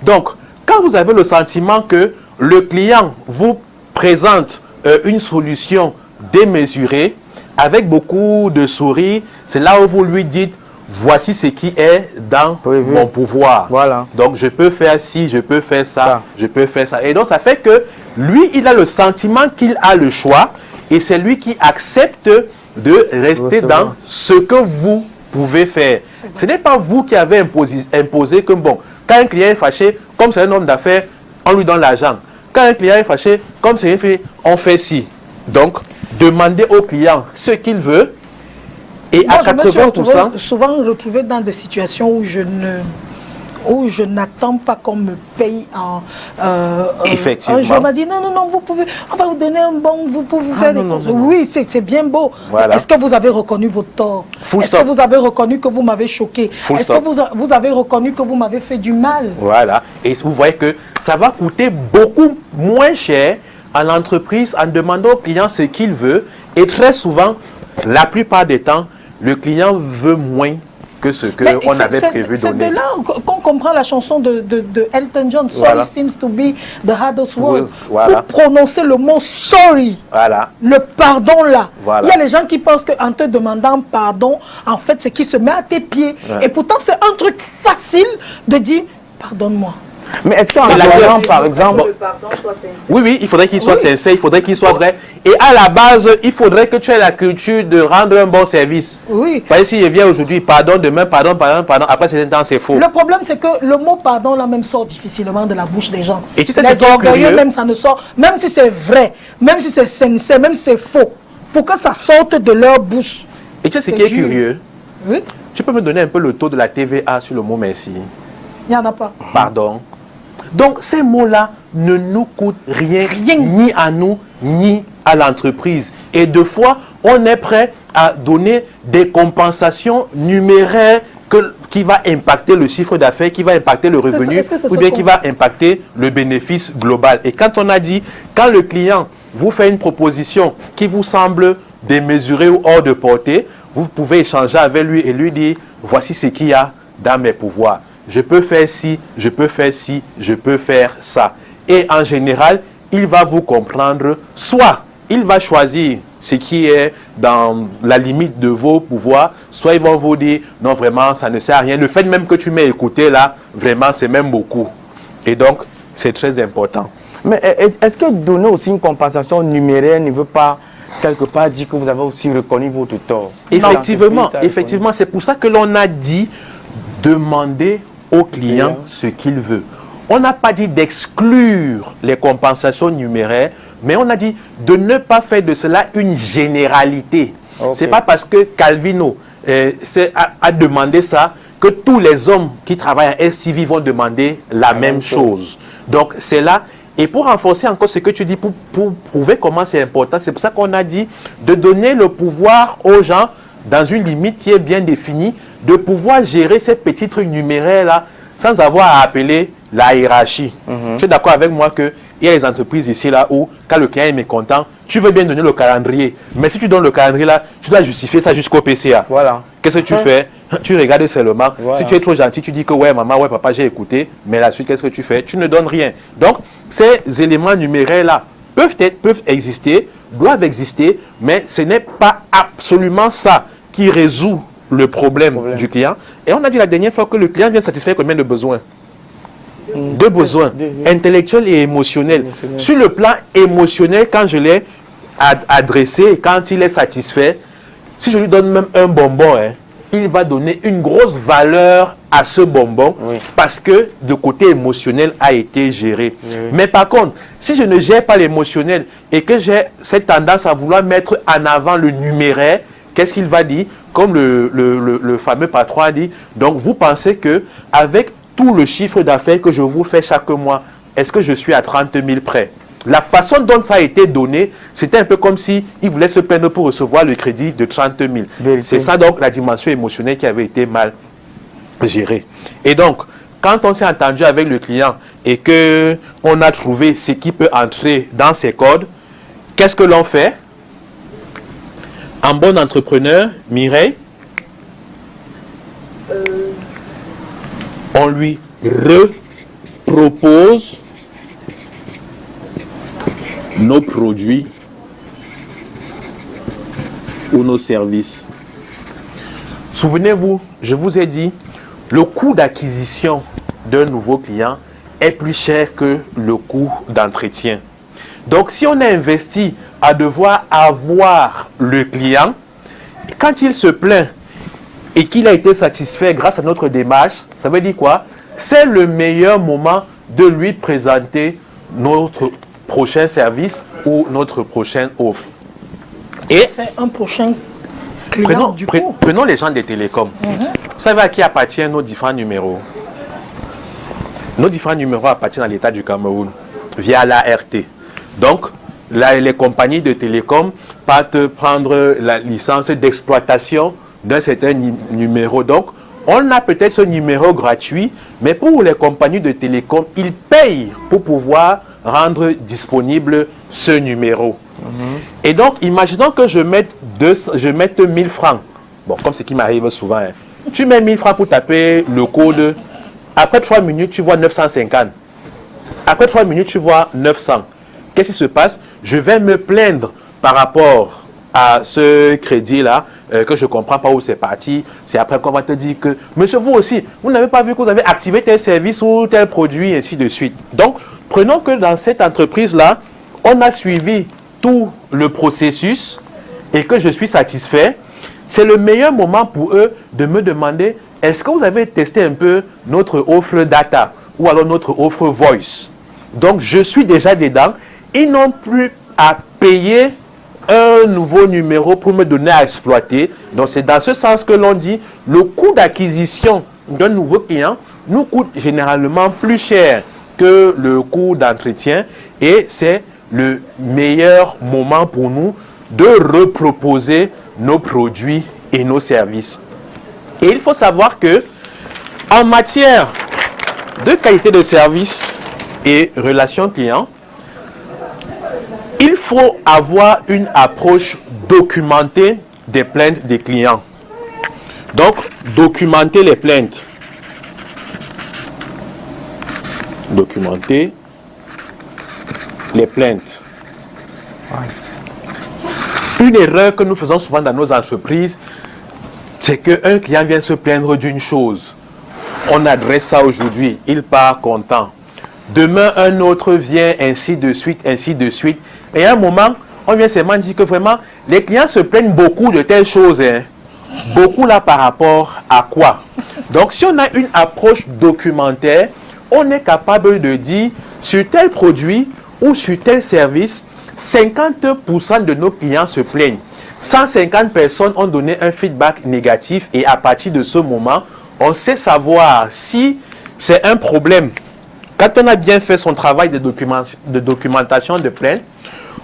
Donc, quand vous avez le sentiment que le client vous présente une solution démesurée, avec beaucoup de sourires, c'est là où vous lui dites, voici ce qui est dans mon pouvoir. Voilà. Donc, je peux faire ci, je peux faire ça, je peux faire ça. Et donc, ça fait que lui, il a le sentiment qu'il a le choix et c'est lui qui accepte de rester dans ce que vous pouvez faire. Ce n'est pas vous qui avez imposé que, bon, quand un client est fâché, comme c'est un homme d'affaires, on lui donne l'argent. Quand un client est fâché, comme c'est une fille, on fait ci. Donc, demandez au client ce qu'il veut. Et moi, à 80%... souvent retrouvé dans des situations où je ne où je n'attends pas qu'on me paye en... Effectivement. Un jour, on m'a dit, non, non, non, vous pouvez, on va vous donner un bon, vous pouvez faire des choses. Oui, c'est bien beau. Voilà. Est-ce que vous avez reconnu votre tort? Est-ce que vous avez reconnu que vous m'avez choqué? Est-ce que vous avez reconnu que vous m'avez fait du mal? Voilà. Et vous voyez que ça va coûter beaucoup moins cher à l'entreprise en demandant au client ce qu'il veut. Et très souvent, la plupart des temps, le client veut moins que ce qu'on avait prévu donner. C'est de là qu'on comprend la chanson de Elton John, Sorry seems to be the hardest word. Pour prononcer le mot sorry, le pardon là. Il y a les gens qui pensent qu'en te demandant pardon, en fait, c'est qu'il se met à tes pieds. Et pourtant, c'est un truc facile de dire pardonne-moi. Mais est-ce qu'en employant, par exemple... Oui, il faudrait qu'il soit sincère, il faudrait qu'il soit vrai. Et à la base, il faudrait que tu aies la culture de rendre un bon service. Oui. Parce que si je viens aujourd'hui, pardon, demain, pardon, après c'est un temps, c'est faux. Le problème, c'est que le mot pardon, là, même sort difficilement de la bouche des gens. Et tu sais, les orgueilleux, même ça ne sort, même si c'est vrai, même si c'est sincère, même si c'est faux, pour que ça sorte de leur bouche. Et tu sais ce qui est curieux? Oui. Tu peux me donner un peu le taux de la TVA sur le mot merci? Il n'y en a pas. Pardon. Donc, ces mots-là ne nous coûtent rien, ni à nous, ni à l'entreprise. Et deux fois, on est prêt à donner des compensations numéraires qui va impacter le chiffre d'affaires, qui va impacter le revenu, ou bien qui va impacter le bénéfice global. Et quand on a dit, quand le client vous fait une proposition qui vous semble démesurée ou hors de portée, vous pouvez échanger avec lui et lui dire, voici ce qu'il y a dans mes pouvoirs. Je peux faire ci, je peux faire ci, je peux faire ça. Et en général, il va vous comprendre, soit il va choisir ce qui est dans la limite de vos pouvoirs, soit ils vont vous dire, non vraiment, ça ne sert à rien. Le fait même que tu m'aies écouté là, vraiment, c'est même beaucoup. Et donc, c'est très important. Mais est-ce que donner aussi une compensation numéraire ne veut pas quelque part dire que vous avez aussi reconnu votre tort? Effectivement, c'est pour ça que l'on a dit demander au client ce qu'il veut. On n'a pas dit d'exclure les compensations numéraires, mais on a dit de ne pas faire de cela une généralité. C'est pas parce que Calvino a demandé ça que tous les hommes qui travaillent à SCV vont demander la même chose. Donc c'est là. Et pour renforcer encore ce que tu dis, pour prouver comment c'est important, c'est pour ça qu'on a dit de donner le pouvoir aux gens dans une limite qui est bien définie, de pouvoir gérer ces petits trucs numéraires-là sans avoir à appeler la hiérarchie. Tu es d'accord avec moi qu'il y a des entreprises ici là où, quand le client est mécontent, tu veux bien donner le calendrier, mais si tu donnes le calendrier là, tu dois justifier ça jusqu'au PCA. Qu'est-ce que tu fais? Tu regardes seulement. Si tu es trop gentil, tu dis que ouais maman, ouais papa, j'ai écouté, mais la suite, qu'est-ce que tu fais? Tu ne donnes rien. Donc, ces éléments numéraires là peuvent exister, doivent exister, mais ce n'est pas absolument ça qui résout le problème du client. Et on a dit la dernière fois que le client vient satisfaire combien de besoins? Deux besoins, intellectuels et émotionnels. Sur le plan émotionnel, quand je l'ai adressé, quand il est satisfait, si je lui donne même un bonbon, il va donner une grosse valeur à ce bonbon parce que le côté émotionnel a été géré. Mais par contre, si je ne gère pas l'émotionnel et que j'ai cette tendance à vouloir mettre en avant le numéraire, qu'est-ce qu'il va dire? Comme le fameux patron a dit, donc vous pensez que avec tout le chiffre d'affaires que je vous fais chaque mois, est-ce que je suis à 30 000 près? La façon dont ça a été donné, c'était un peu comme si il voulait se plaindre pour recevoir le crédit de 30 000. C'est ça donc la dimension émotionnelle qui avait été mal gérée. Et donc, quand on s'est entendu avec le client et qu'on a trouvé ce qui peut entrer dans ses codes, qu'est-ce que l'on fait? En bon entrepreneur, Mireille, on lui repropose nos produits ou nos services. Souvenez-vous, je vous ai dit, le coût d'acquisition d'un nouveau client est plus cher que le coût d'entretien. Donc, si on a investi à devoir avoir le client, quand il se plaint et qu'il a été satisfait grâce à notre démarche, ça veut dire quoi? C'est le meilleur moment de lui présenter notre prochain service ou notre prochaine offre. Et un prochain client, prenons les gens des télécoms. Vous savez à qui appartiennent nos différents numéros? Nos différents numéros appartiennent à l'État du Cameroun via l'ART. Donc, les compagnies de télécom partent prendre la licence d'exploitation d'un certain numéro. Donc, on a peut-être ce numéro gratuit, mais pour les compagnies de télécom, ils payent pour pouvoir rendre disponible ce numéro. Et donc, imaginons que je mette 1000 francs. Bon, comme ce qui m'arrive souvent. Hein. Tu mets 1000 francs pour taper le code. Après 3 minutes, tu vois 950. Après 3 minutes, tu vois 900. Qu'est-ce qui se passe? Je vais me plaindre par rapport à ce crédit-là, que je ne comprends pas où c'est parti. C'est après qu'on va te dire que, monsieur, vous aussi, vous n'avez pas vu que vous avez activé tel service ou tel produit, ainsi de suite. Donc, prenons que dans cette entreprise-là, on a suivi tout le processus et que je suis satisfait. C'est le meilleur moment pour eux de me demander, est-ce que vous avez testé un peu notre offre data ou alors notre offre voice? Donc, je suis déjà dedans. Ils n'ont plus à payer un nouveau numéro pour me donner à exploiter. Donc, c'est dans ce sens que l'on dit le coût d'acquisition d'un nouveau client nous coûte généralement plus cher que le coût d'entretien et c'est le meilleur moment pour nous de reproposer nos produits et nos services. Et il faut savoir que en matière de qualité de service et relation client, il faut avoir une approche documentée des plaintes des clients. Donc, documenter les plaintes. Documenter les plaintes. Une erreur que nous faisons souvent dans nos entreprises, c'est qu'un client vient se plaindre d'une chose. On adresse ça aujourd'hui, il part content. Demain, un autre vient, ainsi de suite, ainsi de suite. Et à un moment, on vient seulement dire que vraiment, les clients se plaignent beaucoup de telles choses. Hein. Beaucoup là par rapport à quoi? Donc, si on a une approche documentaire, on est capable de dire sur tel produit ou sur tel service, 50% de nos clients se plaignent. 150 personnes ont donné un feedback négatif et à partir de ce moment, on sait savoir si c'est un problème. Quand on a bien fait son travail de documentation de plainte,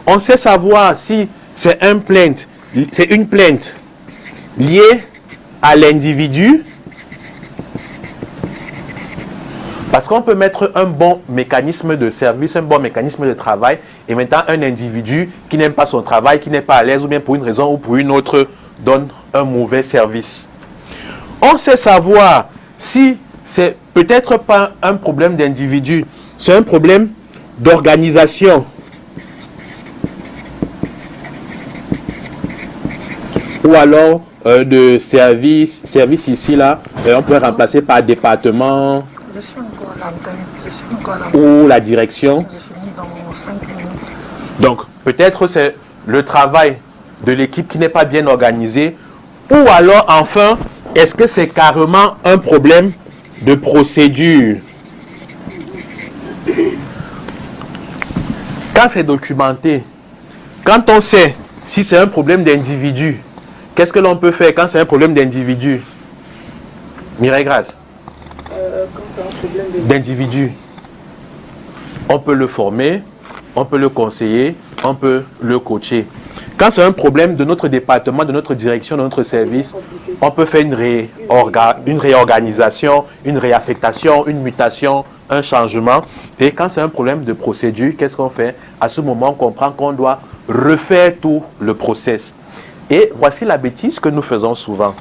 on sait savoir si c'est une plainte liée à l'individu. Parce qu'on peut mettre un bon mécanisme de service, un bon mécanisme de travail, et maintenant un individu qui n'aime pas son travail, qui n'est pas à l'aise, ou bien pour une raison ou pour une autre, donne un mauvais service. On sait savoir si c'est peut-être pas un problème d'individu, c'est un problème d'organisation. Ou alors de service ici, là, on peut remplacer par département ou la direction. Donc, peut-être c'est le travail de l'équipe qui n'est pas bien organisé. Ou alors, enfin, est-ce que c'est carrément un problème de procédure? Quand c'est documenté, quand on sait si c'est un problème d'individu, qu'est-ce que l'on peut faire quand c'est un problème d'individu? Mireille Grace. Quand c'est un problème d'individu, on peut le former, on peut le conseiller, on peut le coacher. Quand c'est un problème de notre département, de notre direction, de notre service, on peut faire une réorganisation, une réaffectation, une mutation, un changement. Et quand c'est un problème de procédure, qu'est-ce qu'on fait? À ce moment, on comprend qu'on doit refaire tout le process. Et voici la bêtise que nous faisons souvent.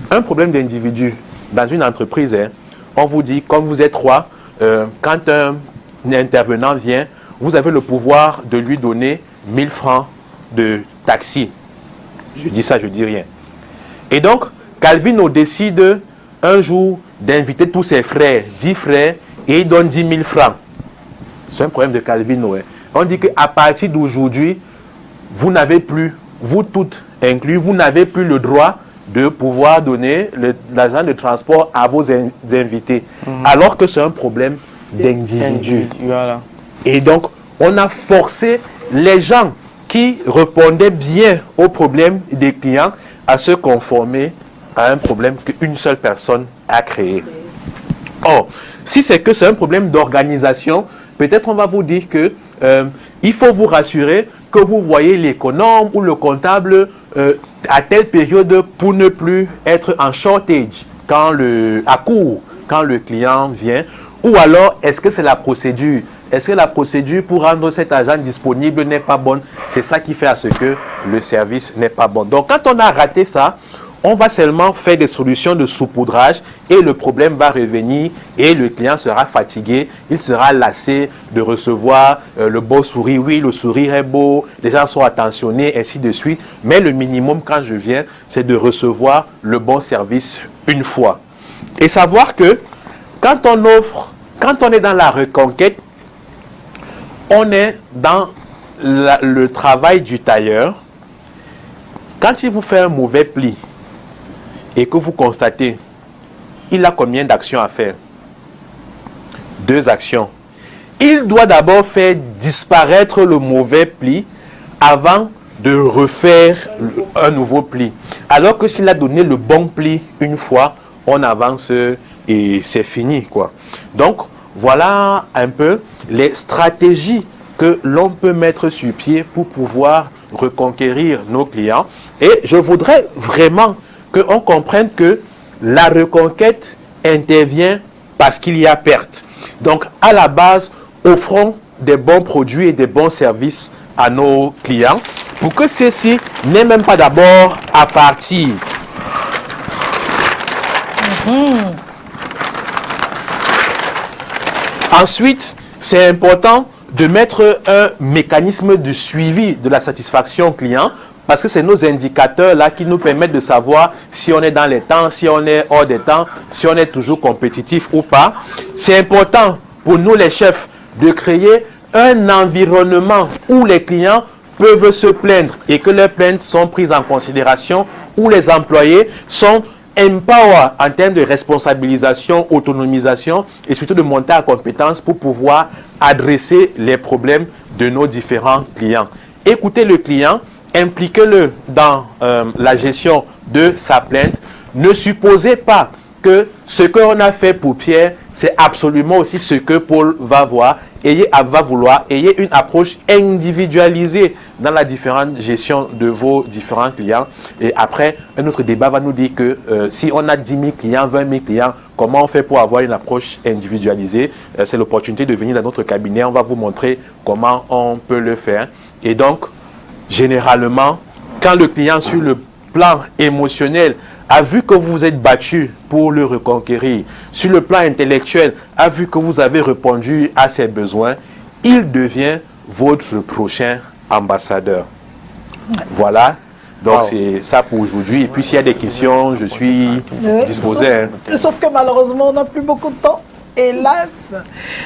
Un problème d'individu dans une entreprise, hein, on vous dit, comme vous êtes 3, quand un intervenant vient, vous avez le pouvoir de lui donner 1000 francs de taxi. Je dis ça, je dis rien. Et donc, Calvino décide un jour d'inviter tous ses frères, 10 frères, et il donne 10 000 francs. C'est un problème de Calvino. Hein. On dit qu'à partir d'aujourd'hui, vous n'avez plus, vous toutes inclus, vous n'avez plus le droit de pouvoir donner l'argent de transport à vos invités. Alors que c'est un problème d'individu. Voilà. Et donc, on a forcé les gens qui répondaient bien aux problèmes des clients à se conformer à un problème qu'une seule personne a créé. Or, si c'est que c'est un problème d'organisation, peut-être on va vous dire que il faut vous rassurer que vous voyez l'économe ou le comptable à telle période pour ne plus être en shortage à court quand le client vient. Ou alors, est-ce que c'est la procédure? Est-ce que la procédure pour rendre cet agent disponible n'est pas bonne? C'est ça qui fait à ce que le service n'est pas bon. Donc, quand on a raté ça, on va seulement faire des solutions de saupoudrage et le problème va revenir et le client sera fatigué, il sera lassé de recevoir le beau sourire. Oui, le sourire est beau, les gens sont attentionnés, ainsi de suite. Mais le minimum quand je viens, c'est de recevoir le bon service une fois. Et savoir que quand on est dans la reconquête, on est dans le travail du tailleur. Quand il vous fait un mauvais pli, et que vous constatez, il a combien d'actions à faire? 2 actions. Il doit d'abord faire disparaître le mauvais pli avant de refaire un nouveau pli. Alors que s'il a donné le bon pli une fois, on avance et c'est fini, quoi. Donc, voilà un peu les stratégies que l'on peut mettre sur pied pour pouvoir reconquérir nos clients. Et je voudrais vraiment qu'on comprenne que la reconquête intervient parce qu'il y a perte. Donc, à la base, offrons des bons produits et des bons services à nos clients pour que ceux-ci n'aient même pas d'abord à partir. Ensuite, c'est important de mettre un mécanisme de suivi de la satisfaction client. Parce que c'est nos indicateurs là qui nous permettent de savoir si on est dans les temps, si on est hors des temps, si on est toujours compétitif ou pas. C'est important pour nous les chefs de créer un environnement où les clients peuvent se plaindre et que leurs plaintes sont prises en considération, où les employés sont empower en termes de responsabilisation, autonomisation et surtout de monter en compétence pour pouvoir adresser les problèmes de nos différents clients. Écoutez le client, impliquez-le dans la gestion de sa plainte. Ne supposez pas que ce qu'on a fait pour Pierre, c'est absolument aussi ce que Paul va vouloir. Ayez une approche individualisée dans la différente gestion de vos différents clients. Et après, un autre débat va nous dire que si on a 10 000 clients, 20 000 clients, comment on fait pour avoir une approche individualisée? C'est l'opportunité de venir dans notre cabinet. On va vous montrer comment on peut le faire. Et donc, généralement, quand le client sur le plan émotionnel a vu que vous vous êtes battu pour le reconquérir, sur le plan intellectuel, a vu que vous avez répondu à ses besoins, il devient votre prochain ambassadeur. Voilà. Donc, c'est ça pour aujourd'hui. Et puis, s'il y a des questions, je suis disposé. Sauf que malheureusement, on n'a plus beaucoup de temps. Hélas,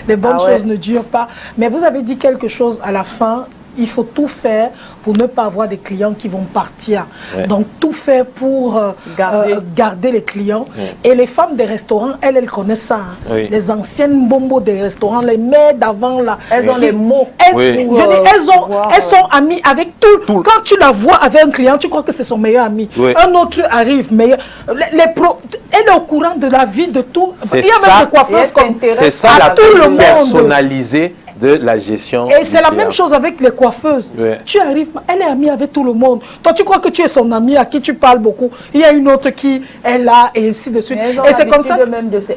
les bonnes choses ne durent pas. Mais vous avez dit quelque chose à la fin. Il faut tout faire pour ne pas avoir des clients qui vont partir. Donc, tout faire pour garder les clients. Et les femmes des restaurants, elles connaissent ça. Les anciennes bombos des restaurants, les mères d'avant, là. Elles ont les mots. Elles sont amies avec tout. Quand tu la vois avec un client, tu crois que c'est son meilleur ami. Un autre arrive, meilleur. Elle est au courant de la vie de tout. Il y a même des coiffeurs comme c'est ça, la personnalisée de la gestion. Et c'est la même chose avec les coiffeuses. Tu arrives, elle est amie avec tout le monde. Toi, tu crois que tu es son amie à qui tu parles beaucoup. Il y a une autre qui est là et ainsi de suite. Et c'est comme ça.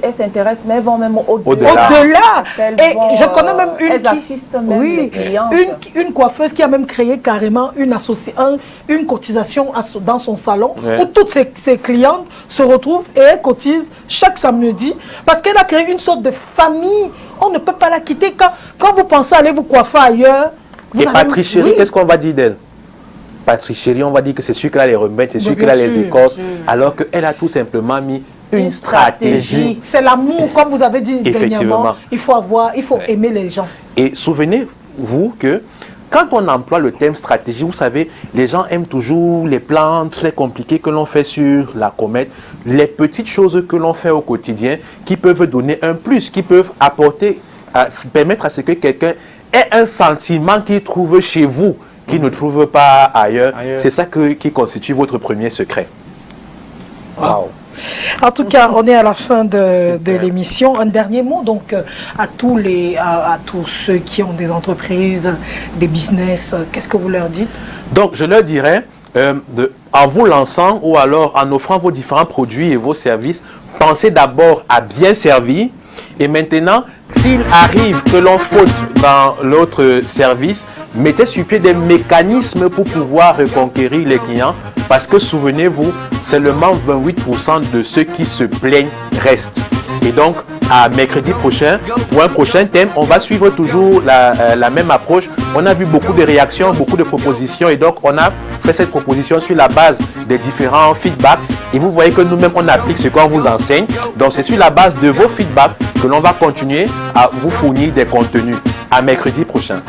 Elles s'intéressent, mais elles vont même au-delà. Et je connais même une elles assistent même les clients. Une coiffeuse qui a même créé carrément une cotisation dans son salon où toutes ses clientes se retrouvent et elles cotisent chaque samedi parce qu'elle a créé une sorte de famille. On ne peut pas la quitter. Quand vous pensez aller vous coiffer ailleurs... Et Patrice Chéri, qu'est-ce qu'on va dire d'elle? Patrice Chéri, on va dire que c'est celui qui a les remèdes, c'est celui qui a les écorces, alors qu'elle a tout simplement mis une stratégie. C'est l'amour, comme vous avez dit dernièrement. Il faut aimer les gens. Et souvenez-vous que quand on emploie le thème stratégie, vous savez, les gens aiment toujours les plans très compliqués que l'on fait sur la comète, les petites choses que l'on fait au quotidien qui peuvent donner un plus, qui peuvent apporter, permettre à ce que quelqu'un ait un sentiment qu'il trouve chez vous, qu'il ne trouve pas ailleurs. C'est ça qui constitue votre premier secret. Wow. En tout cas, on est à la fin de l'émission. Un dernier mot donc à tous ceux qui ont des entreprises, des business. Qu'est-ce que vous leur dites? Donc, je leur dirais, en vous lançant ou alors en offrant vos différents produits et vos services, pensez d'abord à bien servir. Et maintenant, s'il arrive que l'on faute dans l'autre service, mettez sur pied des mécanismes pour pouvoir reconquérir les clients. Parce que souvenez-vous, seulement 28% de ceux qui se plaignent restent. Et donc, à mercredi prochain, pour un prochain thème, on va suivre toujours la même approche. On a vu beaucoup de réactions, beaucoup de propositions. Et donc, on a fait cette proposition sur la base des différents feedbacks. Et vous voyez que nous-mêmes, on applique ce qu'on vous enseigne. Donc, c'est sur la base de vos feedbacks que l'on va continuer à vous fournir des contenus. À mercredi prochain.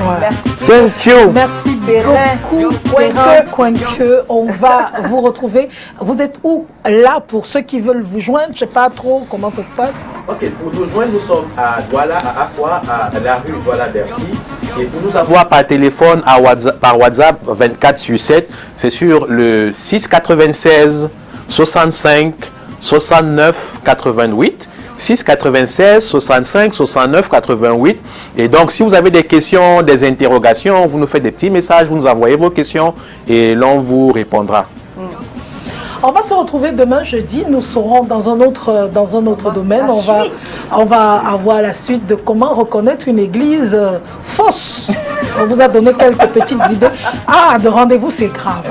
Voilà. Merci. Merci beaucoup, Quenque. On va vous retrouver. Vous êtes où là pour ceux qui veulent vous joindre? Je ne sais pas trop comment ça se passe. Ok, pour nous joindre, nous sommes à Douala, à Aqua, à la rue Douala-Bercy. Et pour nous avoir par téléphone, par WhatsApp 24/7, c'est sur le 696 65 69 88. 696 65 69 88. Et donc, si vous avez des questions, des interrogations, vous nous faites des petits messages, vous nous envoyez vos questions et l'on vous répondra. On va se retrouver demain jeudi. Nous serons dans un autre domaine. On va avoir la suite de comment reconnaître une église fausse. On vous a donné quelques petites idées. Ah, de rendez-vous, c'est grave.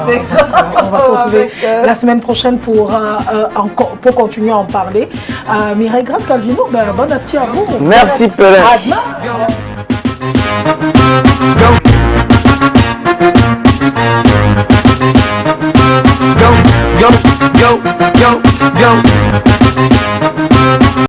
On va se retrouver la semaine prochaine pour continuer à en parler. Mireille Grace Calvino, bon appétit à vous. Merci, Pérez. À demain. Go, go, go, go.